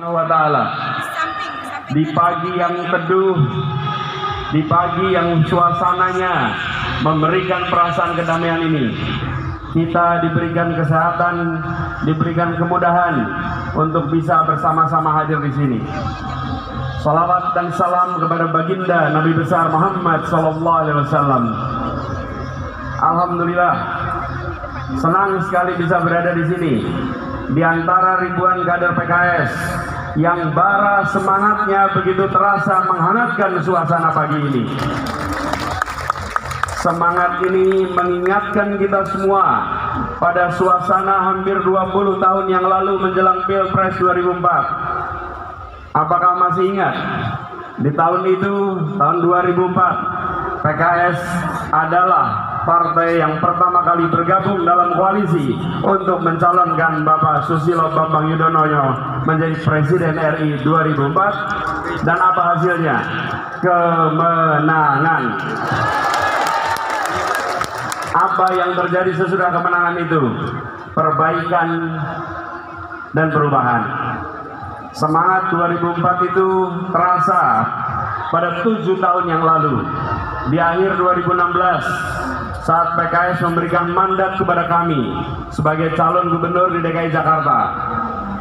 wa ta'ala. Di pagi yang teduh, di pagi yang suasananya memberikan perasaan kedamaian ini, kita diberikan kesehatan, diberikan kemudahan untuk bisa bersama-sama hadir di sini. Salawat dan salam kepada baginda Nabi besar Muhammad sallallahu alaihi wasallam. Alhamdulillah, senang sekali bisa berada di sini di antara ribuan kader PKS yang bara semangatnya begitu terasa menghangatkan suasana pagi ini. Semangat ini mengingatkan kita semua pada suasana hampir 20 tahun yang lalu menjelang Pilpres 2004. Apakah masih ingat? Di tahun itu, tahun 2004, PKS adalah partai yang pertama kali bergabung dalam koalisi untuk mencalonkan Bapak Susilo Bambang Yudhoyono menjadi Presiden RI 2004. Dan apa hasilnya? Kemenangan. Apa yang terjadi sesudah kemenangan itu? Perbaikan dan perubahan. Semangat 2004 itu terasa pada 7 tahun yang lalu. Di akhir 2016, saat PKS memberikan mandat kepada kami sebagai calon gubernur di DKI Jakarta,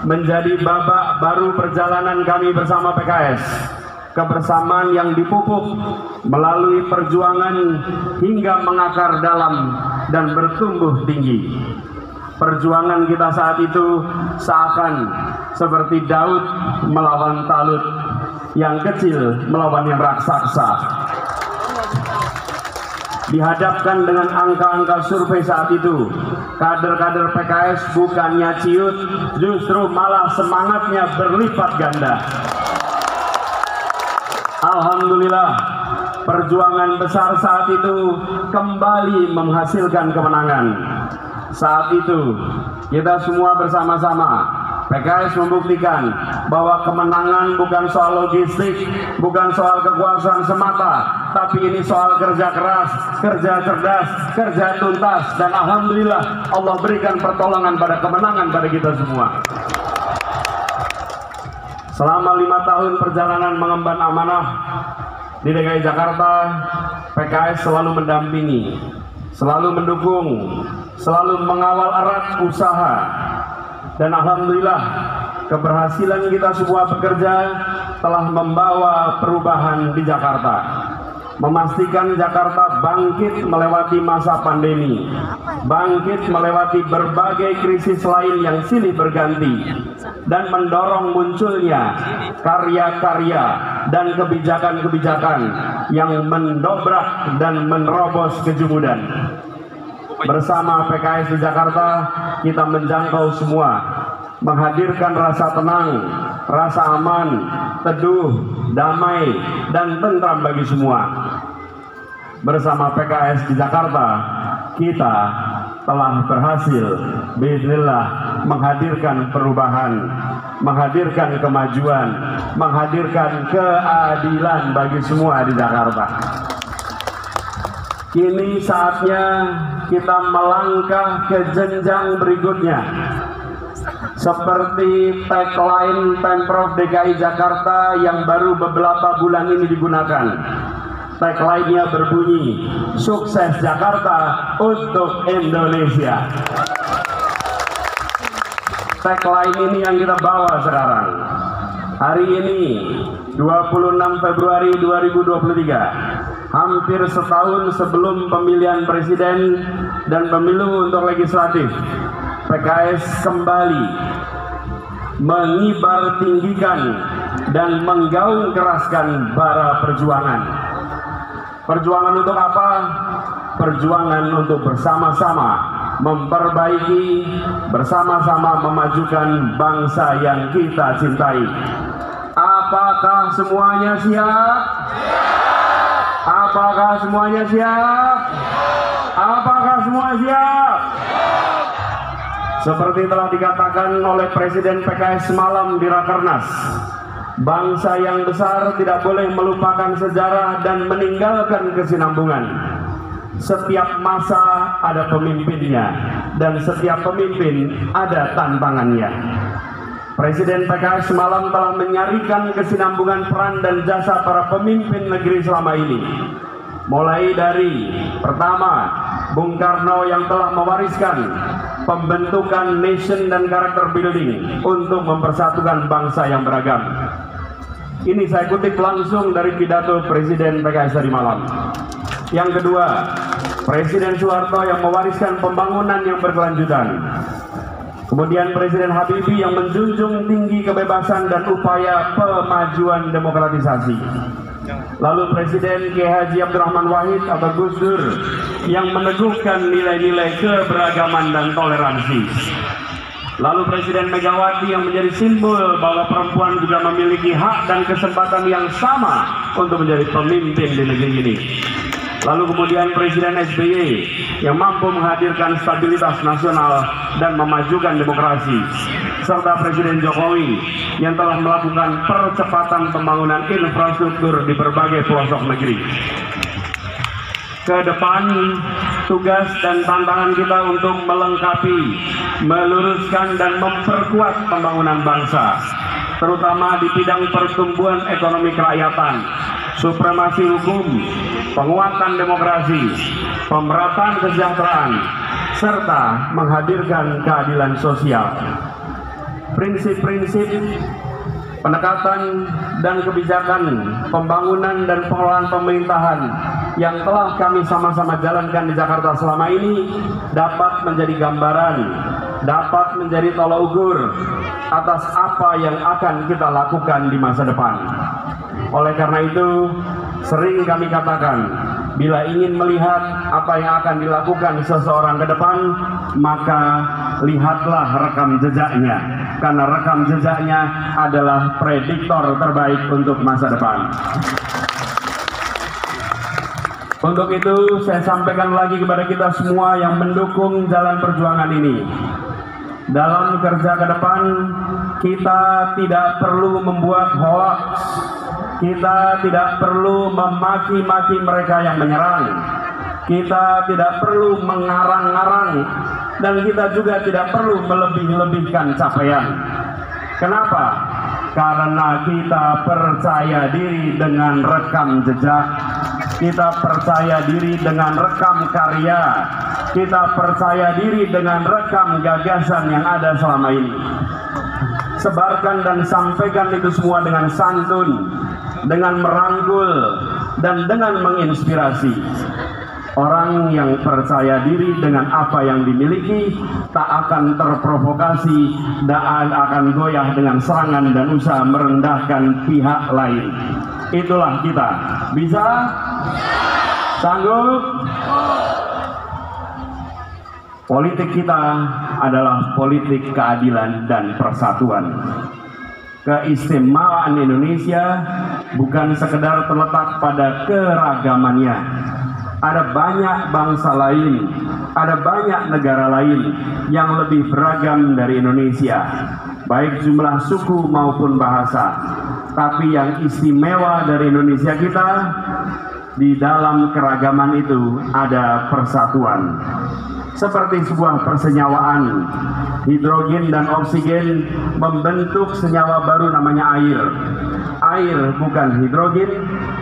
menjadi babak baru perjalanan kami bersama PKS. Kebersamaan yang dipupuk melalui perjuangan hingga mengakar dalam dan bertumbuh tinggi. Perjuangan kita saat itu seakan seperti Daud melawan Talut, yang kecil melawan yang raksasa. Dihadapkan dengan angka-angka survei saat itu, kader-kader PKS bukannya ciut, justru malah semangatnya berlipat ganda. Alhamdulillah, perjuangan besar saat itu kembali menghasilkan kemenangan. Saat itu kita semua bersama-sama PKS membuktikan bahwa kemenangan bukan soal logistik, bukan soal kekuasaan semata, tapi ini soal kerja keras, kerja cerdas, kerja tuntas, dan alhamdulillah Allah berikan pertolongan pada kemenangan pada kita semua. Selama 5 tahun perjalanan mengemban amanah di DKI Jakarta, PKS selalu mendampingi, selalu mendukung, selalu mengawal erat usaha. Dan alhamdulillah, keberhasilan kita semua bekerja telah membawa perubahan di Jakarta. Memastikan Jakarta bangkit melewati masa pandemi, bangkit melewati berbagai krisis lain yang silih berganti, dan mendorong munculnya karya-karya dan kebijakan-kebijakan yang mendobrak dan menerobos kejumudan. Bersama PKS di Jakarta, kita menjangkau semua, menghadirkan rasa tenang, rasa aman, teduh, damai, dan tentram bagi semua. Bersama PKS di Jakarta, kita telah berhasil bismillah menghadirkan perubahan, menghadirkan kemajuan, menghadirkan keadilan bagi semua di Jakarta. Kini saatnya kita melangkah ke jenjang berikutnya. Seperti tagline Pemprov DKI Jakarta yang baru beberapa bulan ini digunakan. Tagline-nya berbunyi, sukses Jakarta untuk Indonesia. Tagline ini yang kita bawa sekarang. Hari ini 26 Februari 2023, hampir setahun sebelum pemilihan presiden dan pemilu untuk legislatif, PKS kembali mengibar tinggikan dan menggaung keraskan bara perjuangan. Perjuangan untuk apa? Perjuangan untuk bersama-sama memperbaiki, bersama-sama memajukan bangsa yang kita cintai. Apakah semuanya siap? Apakah semuanya siap? Apakah semua siap? Seperti telah dikatakan oleh Presiden PKS semalam di Rakernas, bangsa yang besar tidak boleh melupakan sejarah dan meninggalkan kesinambungan. Setiap masa ada pemimpinnya, dan setiap pemimpin ada tantangannya. Presiden PKS semalam telah menyarikan kesinambungan peran dan jasa para pemimpin negeri selama ini. Mulai dari pertama, Bung Karno yang telah mewariskan pembentukan nation dan karakter building untuk mempersatukan bangsa yang beragam. Ini saya kutip langsung dari pidato Presiden PKS tadi malam. Yang kedua, Presiden Soeharto yang mewariskan pembangunan yang berkelanjutan. Kemudian Presiden Habibie yang menjunjung tinggi kebebasan dan upaya pemajuan demokratisasi. Lalu Presiden K. Haji Abdurrahman Wahid atau Gus Dur yang meneguhkan nilai-nilai keberagaman dan toleransi. Lalu Presiden Megawati yang menjadi simbol bahwa perempuan juga memiliki hak dan kesempatan yang sama untuk menjadi pemimpin di negeri ini. Lalu kemudian Presiden SBY yang mampu menghadirkan stabilitas nasional dan memajukan demokrasi, serta Presiden Jokowi yang telah melakukan percepatan pembangunan infrastruktur di berbagai pelosok negeri. Ke depan, tugas dan tantangan kita untuk melengkapi, meluruskan dan memperkuat pembangunan bangsa, terutama di bidang pertumbuhan ekonomi kerakyatan, supremasi hukum, penguatan demokrasi, pemerataan kesejahteraan, serta menghadirkan keadilan sosial. Prinsip-prinsip pendekatan dan kebijakan pembangunan dan pengelolaan pemerintahan yang telah kami sama-sama jalankan di Jakarta selama ini dapat menjadi gambaran, dapat menjadi tolak ukur atas apa yang akan kita lakukan di masa depan. Oleh karena itu, sering kami katakan, bila ingin melihat apa yang akan dilakukan seseorang ke depan, maka lihatlah rekam jejaknya, karena rekam jejaknya adalah prediktor terbaik untuk masa depan. Untuk itu, saya sampaikan lagi kepada kita semua yang mendukung jalan perjuangan ini. Dalam kerja ke depan, kita tidak perlu membuat hoax. Kita tidak perlu memaki-maki mereka yang menyerang. Kita tidak perlu mengarang-arang. Dan kita juga tidak perlu melebih-lebihkan capaian. Kenapa? Karena kita percaya diri dengan rekam jejak. Kita percaya diri dengan rekam karya. Kita percaya diri dengan rekam gagasan yang ada selama ini. Sebarkan dan sampaikan itu semua dengan santun, dengan merangkul, dan dengan menginspirasi. Orang yang percaya diri dengan apa yang dimiliki tak akan terprovokasi dan akan goyah dengan serangan dan usaha merendahkan pihak lain. Itulah kita. Bisa? Sanggup? Politik kita adalah politik keadilan dan persatuan. Keistimewaan Indonesia bukan sekedar terletak pada keragamannya. Ada banyak bangsa lain, ada banyak negara lain yang lebih beragam dari Indonesia, baik jumlah suku maupun bahasa. Tapi yang istimewa dari Indonesia kita, di dalam keragaman itu ada persatuan. Seperti sebuah persenyawaan, hidrogen dan oksigen membentuk senyawa baru namanya air. Air bukan hidrogen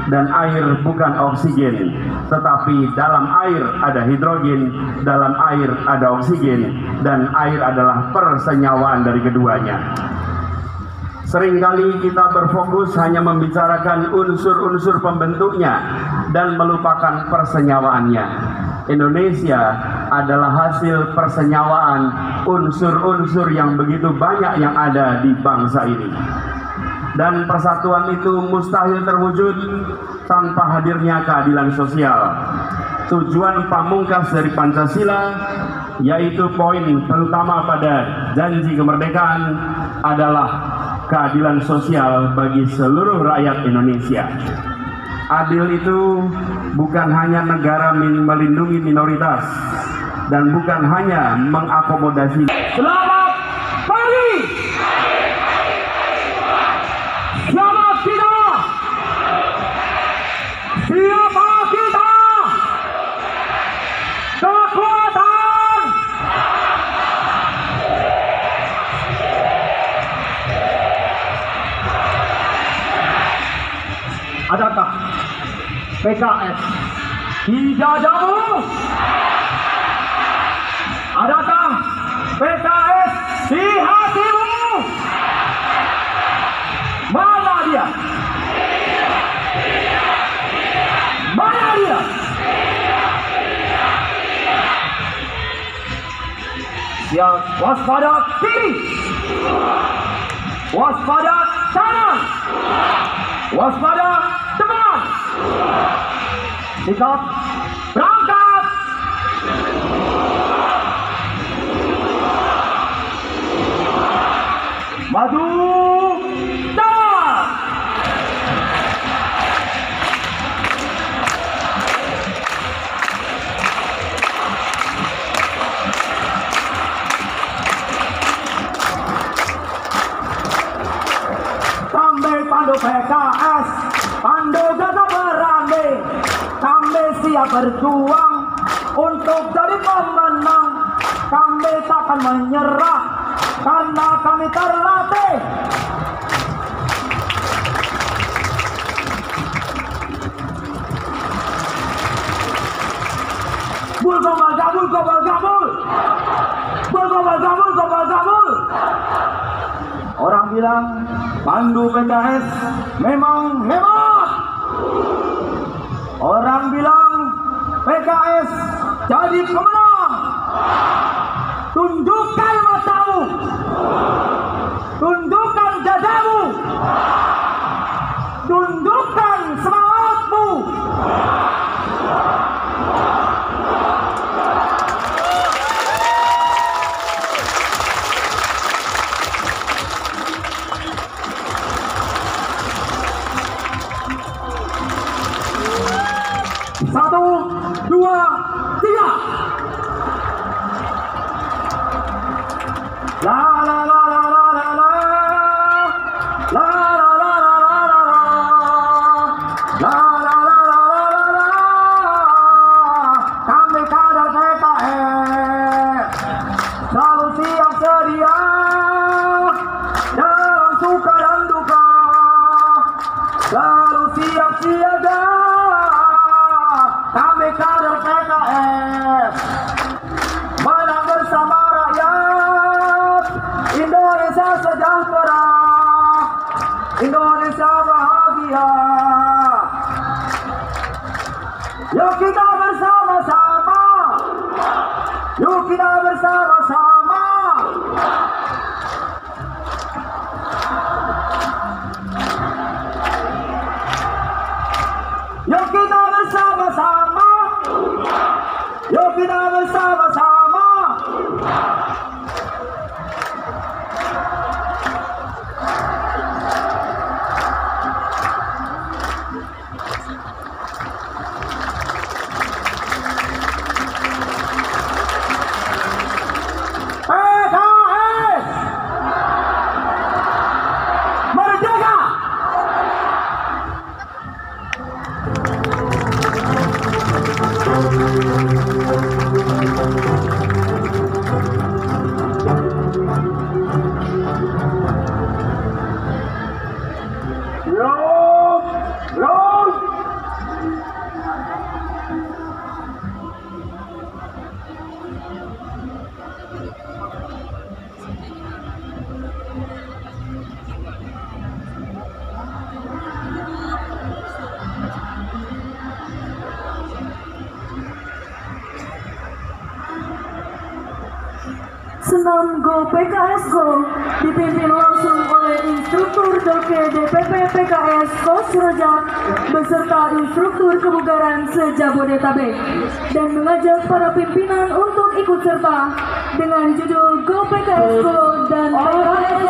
dan air bukan oksigen, tetapi dalam air ada hidrogen, dalam air ada oksigen, dan air adalah persenyawaan dari keduanya. Seringkali kita berfokus hanya membicarakan unsur-unsur pembentuknya dan melupakan persenyawaannya. Indonesia adalah hasil persenyawaan unsur-unsur yang begitu banyak yang ada di bangsa ini. Dan persatuan itu mustahil terwujud tanpa hadirnya keadilan sosial. Tujuan pamungkas dari Pancasila, yaitu poin terutama pada janji kemerdekaan, adalah keadilan sosial bagi seluruh rakyat Indonesia. Adil itu bukan hanya negara melindungi minoritas dan bukan hanya mengakomodasi. Selamat pagi. Siapa kita? Siapa kita? Kekuatan. PKS tidak jauh. Adakah PKS di hatimu? Mana dia? Mana dia? Siap, waspada kiri, waspada kanan, waspada depan. Sikap berangkat. Maju dan kami pandu PKS, pandu gagah berani, kami siap berjuang untuk jadi pemenang. Kami takkan menyerah karena kami terlatih. Gabul, gabul, gabul, gabul. Gabul, gabul, gabul, gabul. Orang bilang pandu PKS memang hebat. Orang bilang PKS jadi pemenang. Tunjukkan matamu, tunjukkan dadamu, tunjukkan semangatmu. Satu, dua, tiga. La la la la la la la. La la la la la la la. La la la la la la la. Kami kader PKS selalu siap sedia dalam suka dan duka, selalu siap siaga. Kami kader PKS menang bersama rakyat. Indonesia sejahtera, Indonesia bahagia. Yuk kita bersama-sama, yuk kita bersama-sama. Yuk kita bersama-sama, yuk kita bersama-sama. PKS merdeka. Senam Go PKS Go dipimpin langsung oleh instruktur Doke DPP PKS Kos Rejak beserta instruktur kebugaran se-Jabodetabek dan mengajak para pimpinan untuk ikut serta dengan judul Go PKS Go dan PKS